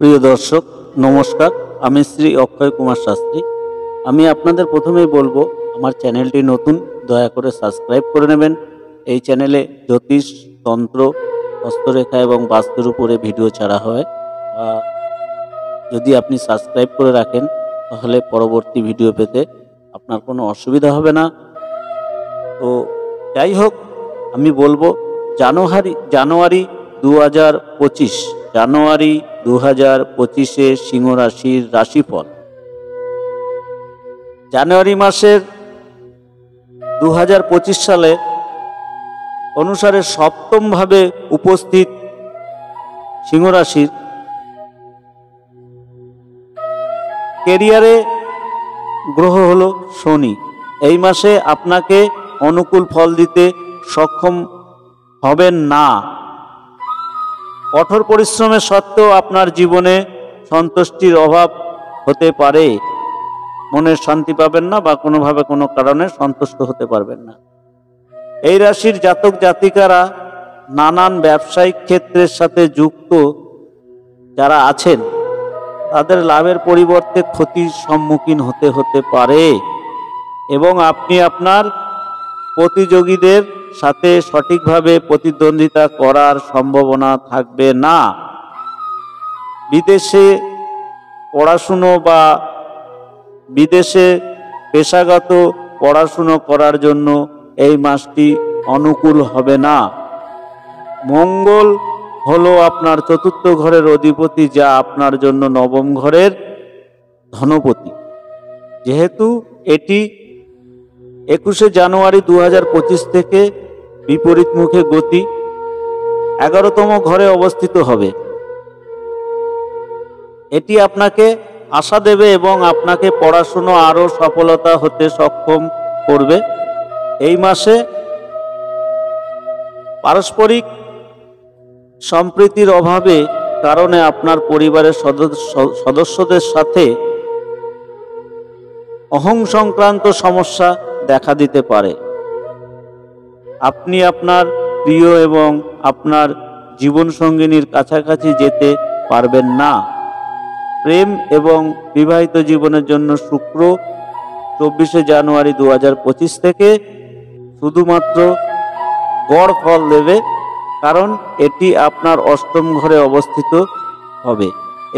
প্রিয় দর্শক নমস্কার, আমি শ্রী অক্ষয় কুমার শাস্ত্রী। আমি আপনাদের প্রথমেই বলবো, আমার চ্যানেলটি নতুন, দয়া করে সাবস্ক্রাইব করে নেবেন। এই চ্যানেলে জ্যোতিষ, তন্ত্র, হস্তরেখা এবং বাস্তুর উপরে ভিডিও ছাড়া হয়। যদি আপনি সাবস্ক্রাইব করে রাখেন তাহলে পরবর্তী ভিডিও পেতে আপনার কোনো অসুবিধা হবে না। তো যাই হোক, আমি বলবো জানুয়ারি 2025 জানুয়ারি 2025-এ সিংহ রাশির রাশিফল। জানুয়ারি মাসের 2025 সালে অনুসারে সপ্তমভাবে উপস্থিত সিংহ রাশির ক্যারিয়ারে গ্রহ হলো শনি। এই মাসে আপনাকে অনুকূল ফল দিতে সক্ষম হবেন না। কঠোর পরিশ্রমের সত্ত্বেও আপনার জীবনে সন্তুষ্টির অভাব হতে পারে। মনের শান্তি পাবেন না বা কোনোভাবে কোনো কারণে সন্তুষ্ট হতে পারবেন না। এই রাশির জাতক জাতিকারা নানান ব্যবসায়িক ক্ষেত্রের সাথে যুক্ত যারা আছেন তাদের লাভের পরিবর্তে ক্ষতির সম্মুখীন হতে পারে এবং আপনি আপনার প্রতিযোগীদের সাথে সঠিকভাবে প্রতিদ্বন্দ্বিতা করার সম্ভাবনা থাকবে না। বিদেশে পড়াশুনো বা বিদেশে পেশাগত পড়াশুনো করার জন্য এই মাসটি অনুকূল হবে না। মঙ্গল হলো আপনার চতুর্থ ঘরের অধিপতি, যা আপনার জন্য নবম ঘরের ধনপতি। যেহেতু এটি 21শে জানুয়ারি 2025 থেকে বিপরীত মুখে গতি 11তম ঘরে অবস্থিত হবে, এটি আপনাকে আশা দেবে এবং আপনাকে পড়াশুনো আরও সফলতা হতে সক্ষম করবে। এই মাসে পারস্পরিক সম্প্রীতির অভাবে কারণে আপনার পরিবারের সদস্যদের সাথে অহং সংক্রান্ত সমস্যা দেখা দিতে পারে। আপনি আপনার প্রিয় এবং আপনার জীবনসঙ্গিনীর কাছাকাছি যেতে পারবেন না। প্রেম এবং বিবাহিত জীবনের জন্য শুক্র 24শে জানুয়ারি 2025 থেকে শুধুমাত্র গড় ফল দেবে, কারণ এটি আপনার অষ্টম ঘরে অবস্থিত হবে।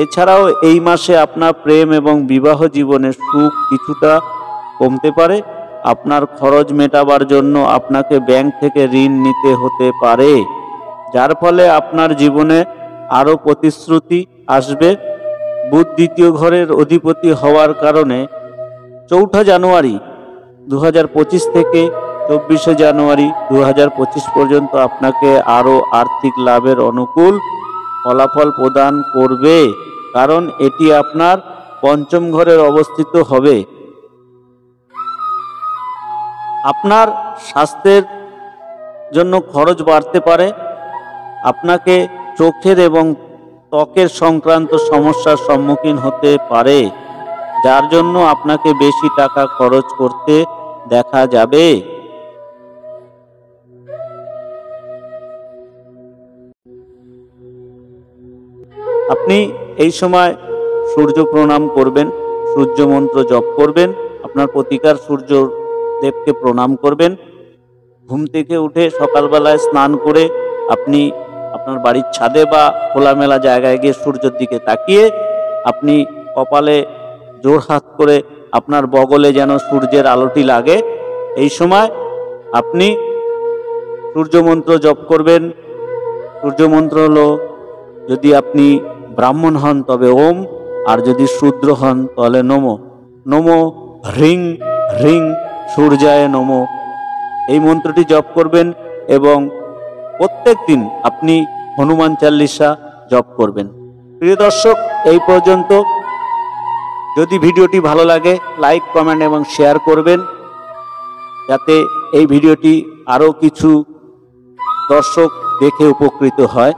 এছাড়াও এই মাসে আপনার প্রেম এবং বিবাহ জীবনের সুখ কিছুটা কমতে পারে। আপনার খরচ মেটাবার জন্য আপনাকে ব্যাংক থেকে ঋণ নিতে হতে পারে, যার ফলে আপনার জীবনে আরও প্রতিশ্রুতি আসবে। বুধ দ্বিতীয় ঘরের অধিপতি হওয়ার কারণে 4 জানুয়ারি 2025 থেকে 24শে জানুয়ারি 2025 পর্যন্ত আপনাকে আরও আর্থিক লাভের অনুকূল ফলাফল প্রদান করবে, কারণ এটি আপনার পঞ্চম ঘরের অবস্থিত হবে। আপনার স্বাস্থ্যের জন্য খরচ বাড়তে পারে। আপনাকে চোখের এবং ত্বকের সংক্রান্ত সমস্যার সম্মুখীন হতে পারে, যার জন্য আপনাকে বেশি টাকা খরচ করতে দেখা যাবে। আপনি এই সময় সূর্য প্রণাম করবেন, সূর্য মন্ত্র জপ করবেন, আপনার প্রতিকার সূর্য দেবকে প্রণাম করবেন। ঘুম থেকে উঠে সকালবেলায় স্নান করে আপনি আপনার বাড়ির ছাদে বা খোলামেলা জায়গায় গিয়ে সূর্যের দিকে তাকিয়ে আপনি কপালে জোর হাত করে আপনার বগলে যেন সূর্যের আলোটি লাগে। এই সময় আপনি সূর্য মন্ত্র জপ করবেন। সূর্য মন্ত্র হলো, যদি আপনি ব্রাহ্মণ হন তবে ওম, আর যদি শূদ্র হন তাহলে নমো। নমো হ্রিং হ্রিং সূর্যায় নমো। এই মন্ত্রটি জপ করবেন এবং প্রত্যেক দিন আপনি হনুমান চালিসা জপ করবেন। প্রিয় দর্শক, এই পর্যন্ত। যদি ভিডিওটি ভালো লাগে লাইক, কমেন্ট এবং শেয়ার করবেন, যাতে এই ভিডিওটি আরও কিছু দর্শক দেখে উপকৃত হয়।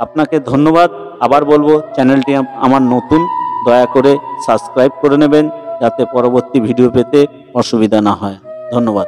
আপনাকে ধন্যবাদ। আবার বলবো, চ্যানেলটি আমার নতুন, দয়া করে সাবস্ক্রাইব করে নেবেন যাতে পরবর্তী ভিডিও পেতে অসুবিধা না হয়। ধন্যবাদ।